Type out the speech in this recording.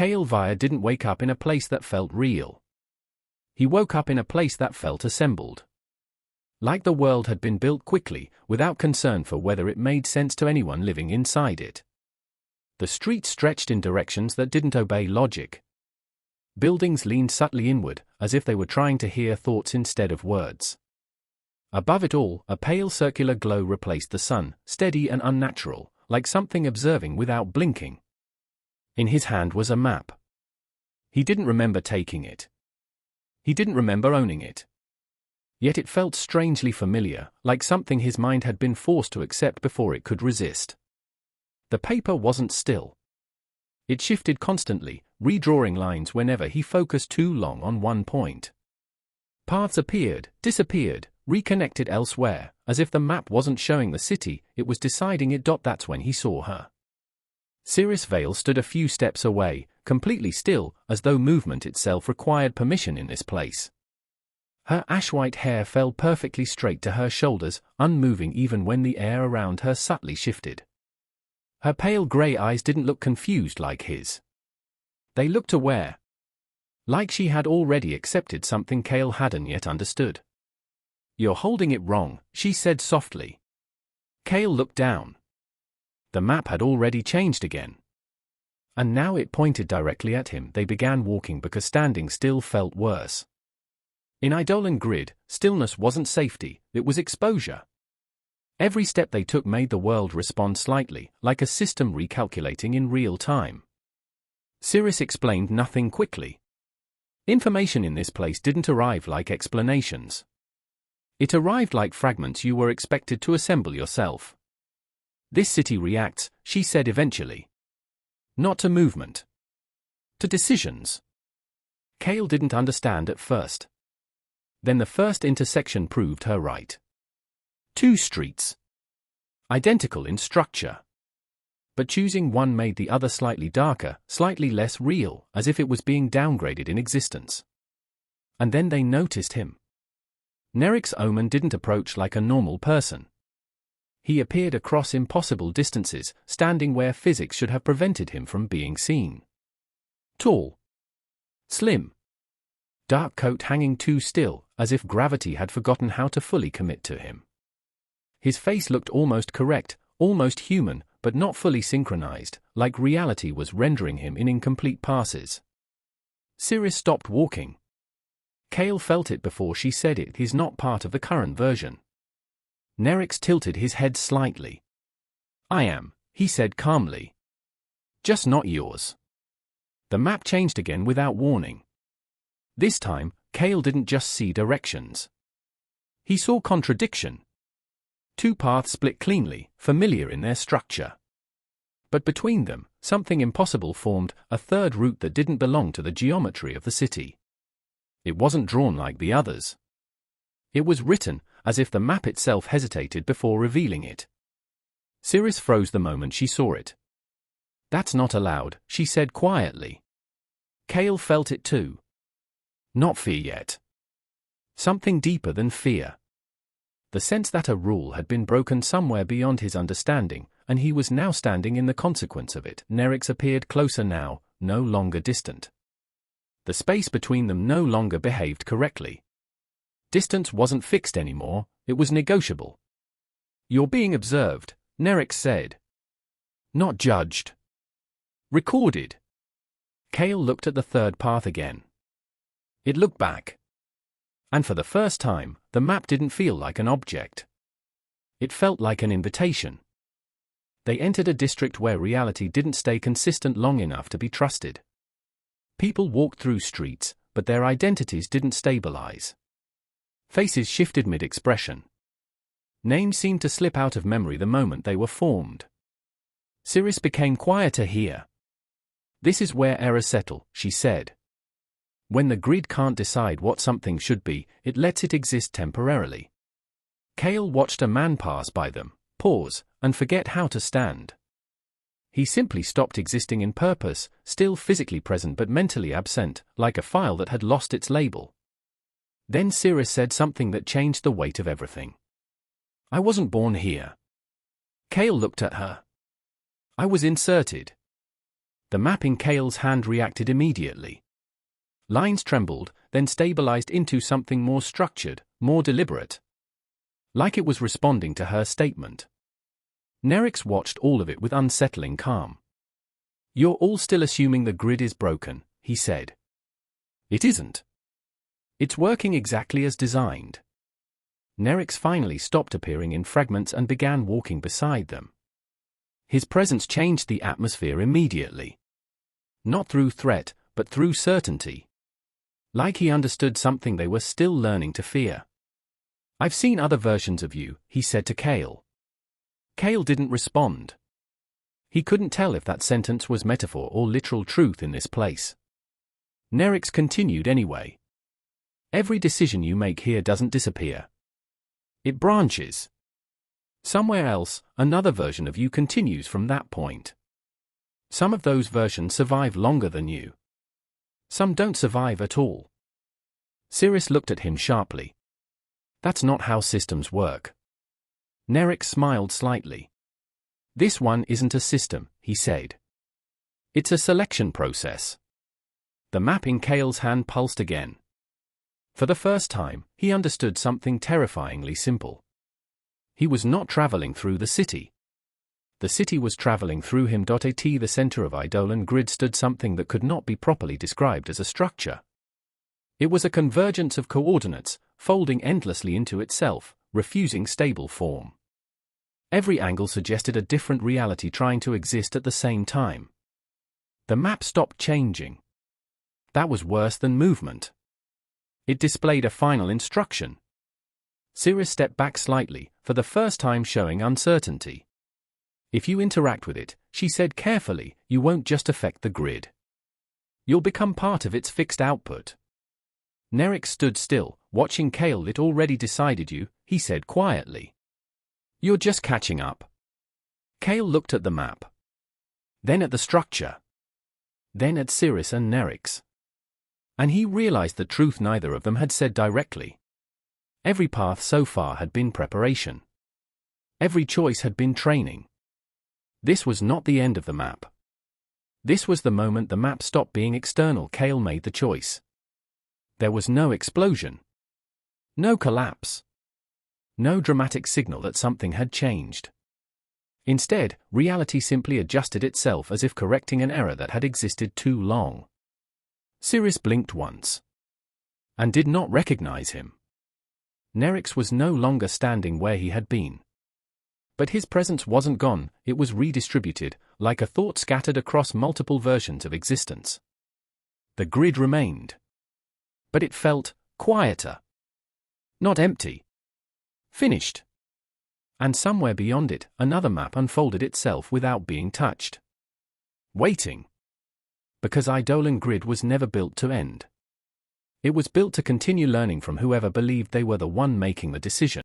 Kale Vire didn't wake up in a place that felt real. He woke up in a place that felt assembled. Like the world had been built quickly, without concern for whether it made sense to anyone living inside it. The streets stretched in directions that didn't obey logic. Buildings leaned subtly inward, as if they were trying to hear thoughts instead of words. Above it all, a pale circular glow replaced the sun, steady and unnatural, like something observing without blinking. In his hand was a map. He didn't remember taking it. He didn't remember owning it. Yet it felt strangely familiar, like something his mind had been forced to accept before it could resist. The paper wasn't still. It shifted constantly, redrawing lines whenever he focused too long on one point. Paths appeared, disappeared, reconnected elsewhere, as if the map wasn't showing the city, it was deciding it. That's when he saw her. Sirius Vale stood a few steps away, completely still, as though movement itself required permission in this place. Her ash-white hair fell perfectly straight to her shoulders, unmoving even when the air around her subtly shifted. Her pale grey eyes didn't look confused like his. They looked aware. Like she had already accepted something Kale hadn't yet understood. "You're holding it wrong," she said softly. Kale looked down. The map had already changed again. And now it pointed directly at him. They began walking because standing still felt worse. In Eidolon Grid, stillness wasn't safety, it was exposure. Every step they took made the world respond slightly, like a system recalculating in real time. Sirius explained nothing quickly. Information in this place didn't arrive like explanations. It arrived like fragments you were expected to assemble yourself. "This city reacts," she said eventually. "Not to movement. To decisions." Kale didn't understand at first. Then the first intersection proved her right. Two streets. Identical in structure. But choosing one made the other slightly darker, slightly less real, as if it was being downgraded in existence. And then they noticed him. Nerix Omen didn't approach like a normal person. He appeared across impossible distances, standing where physics should have prevented him from being seen. Tall. Slim. Dark coat hanging too still, as if gravity had forgotten how to fully commit to him. His face looked almost correct, almost human, but not fully synchronized, like reality was rendering him in incomplete passes. Sirius stopped walking. Kale felt it before she said it. "He's not part of the current version." Nerix tilted his head slightly. "I am," he said calmly. "Just not yours." The map changed again without warning. This time, Kale didn't just see directions. He saw contradiction. Two paths split cleanly, familiar in their structure. But between them, something impossible formed, a third route that didn't belong to the geometry of the city. It wasn't drawn like the others. It was written, as if the map itself hesitated before revealing it. Sirius froze the moment she saw it. "That's not allowed," she said quietly. Kale felt it too. Not fear yet. Something deeper than fear. The sense that a rule had been broken somewhere beyond his understanding, and he was now standing in the consequence of it. Nerix appeared closer now, no longer distant. The space between them no longer behaved correctly. Distance wasn't fixed anymore, it was negotiable. "You're being observed," Nerix said. "Not judged. Recorded." Kale looked at the third path again. It looked back. And for the first time, the map didn't feel like an object. It felt like an invitation. They entered a district where reality didn't stay consistent long enough to be trusted. People walked through streets, but their identities didn't stabilize. Faces shifted mid-expression. Names seemed to slip out of memory the moment they were formed. Sirius became quieter here. "This is where errors settle," she said. "When the grid can't decide what something should be, it lets it exist temporarily." Kale watched a man pass by them, pause, and forget how to stand. He simply stopped existing in purpose, still physically present but mentally absent, like a file that had lost its label. Then Sirius said something that changed the weight of everything. "I wasn't born here." Kale looked at her. "I was inserted." The map in Kale's hand reacted immediately. Lines trembled, then stabilized into something more structured, more deliberate. Like it was responding to her statement. Nerix watched all of it with unsettling calm. "You're all still assuming the grid is broken," he said. "It isn't. It's working exactly as designed." Nerix finally stopped appearing in fragments and began walking beside them. His presence changed the atmosphere immediately. Not through threat, but through certainty. Like he understood something they were still learning to fear. "I've seen other versions of you," he said to Kale. Kale didn't respond. He couldn't tell if that sentence was metaphor or literal truth in this place. Nerix continued anyway. "Every decision you make here doesn't disappear. It branches. Somewhere else, another version of you continues from that point. Some of those versions survive longer than you. Some don't survive at all." Sirius looked at him sharply. "That's not how systems work." Nerix smiled slightly. "This one isn't a system," he said. "It's a selection process." The map in Kale's hand pulsed again. For the first time, he understood something terrifyingly simple. He was not traveling through the city. The city was traveling through him. At the center of Eidolon Grid stood something that could not be properly described as a structure. It was a convergence of coordinates, folding endlessly into itself, refusing stable form. Every angle suggested a different reality trying to exist at the same time. The map stopped changing. That was worse than movement. It displayed a final instruction. Sirius stepped back slightly, for the first time showing uncertainty. "If you interact with it," she said carefully, "you won't just affect the grid. You'll become part of its fixed output." Nerix stood still, watching Kale. "It already decided you," he said quietly. "You're just catching up." Kale looked at the map. Then at the structure. Then at Sirius and Nerix. And he realized the truth neither of them had said directly. Every path so far had been preparation. Every choice had been training. This was not the end of the map. This was the moment the map stopped being external. Kale made the choice. There was no explosion. No collapse. No dramatic signal that something had changed. Instead, reality simply adjusted itself as if correcting an error that had existed too long. Sirius blinked once. And did not recognize him. Nerix was no longer standing where he had been. But his presence wasn't gone, it was redistributed, like a thought scattered across multiple versions of existence. The grid remained. But it felt quieter. Not empty. Finished. And somewhere beyond it, another map unfolded itself without being touched. Waiting. Because Eidolon Grid was never built to end. It was built to continue learning from whoever believed they were the one making the decision.